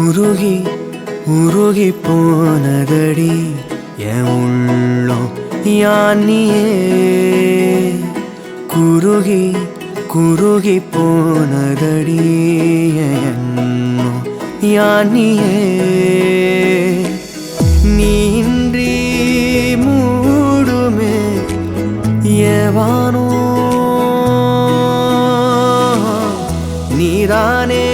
உருகி உருகி போனதடி என் உள்ளம் யானியே குருகி குருகி போனதடி என் எண்ணம் யானியே நீன்றி மூடுமே ஏவானோ நீதானே